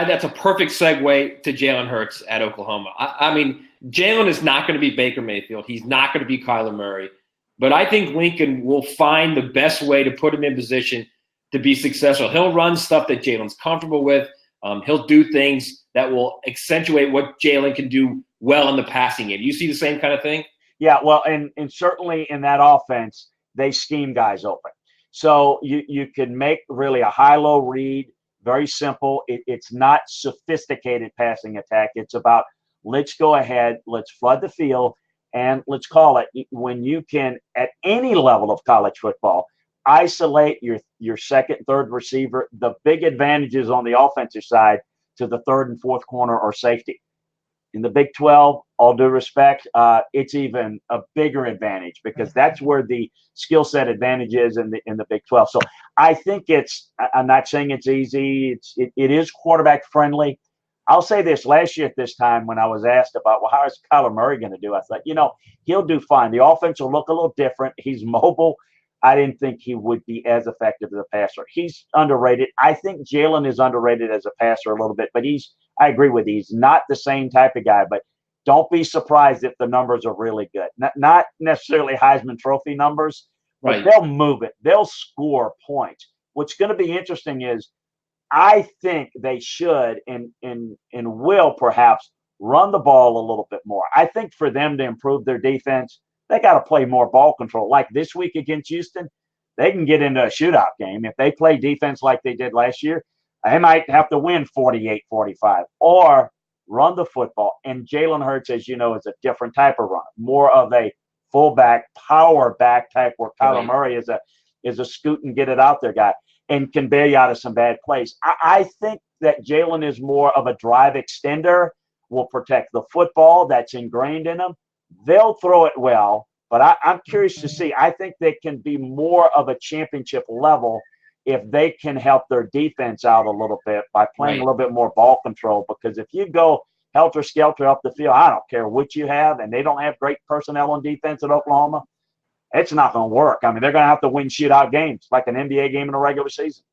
That's a perfect segue to Jalen Hurts at Oklahoma. I mean, Jalen is not going to be Baker Mayfield. He's not going to be Kyler Murray. But I think Lincoln will find the best way to put him in position to be successful. He'll run stuff that Jalen's comfortable with. He'll do things that will accentuate what Jalen can do well in the passing game. You see the same kind of thing? Yeah, well, and certainly in that offense, they scheme guys open. So you can make really a high-low read, very simple. It's not sophisticated passing attack. It's about let's go ahead, let's flood the field, and let's call it when you can, at any level of college football, isolate your second, third receiver. The big advantages on the offensive side to the third and fourth corner or safety. In the Big 12, all due respect, it's even a bigger advantage because that's where the skill set advantage is in the Big 12. So I think I'm not saying it's easy. It is quarterback friendly. I'll say this: last year at this time, when I was asked about, well, how is Kyler Murray going to do? I thought, he'll do fine. The offense will look a little different. He's mobile. I didn't think he would be as effective as a passer. He's underrated. I think Jalen is underrated as a passer a little bit, but I agree with you. He's not the same type of guy, but don't be surprised if the numbers are really good. Not necessarily Heisman Trophy numbers, but Right. They'll move it. They'll score points. What's going to be interesting is I think they should and will perhaps run the ball a little bit more. I think for them to improve their defense, they got to play more ball control. Like this week against Houston, they can get into a shootout game. If they play defense like they did last year, they might have to win 48-45 or run the football. And Jalen Hurts, as you know, is a different type of runner, more of a fullback, power back type where Kyler Murray is a scoot and get it out there guy and can bail you out of some bad plays. I think that Jalen is more of a drive extender, will protect the football that's ingrained in him. They'll throw it well, but I'm curious to see. I think they can be more of a championship level if they can help their defense out a little bit by playing a little bit more ball control. Because if you go helter-skelter up the field, I don't care what you have, and they don't have great personnel on defense at Oklahoma, it's not going to work. I mean, they're going to have to win shootout games like an NBA game in a regular season.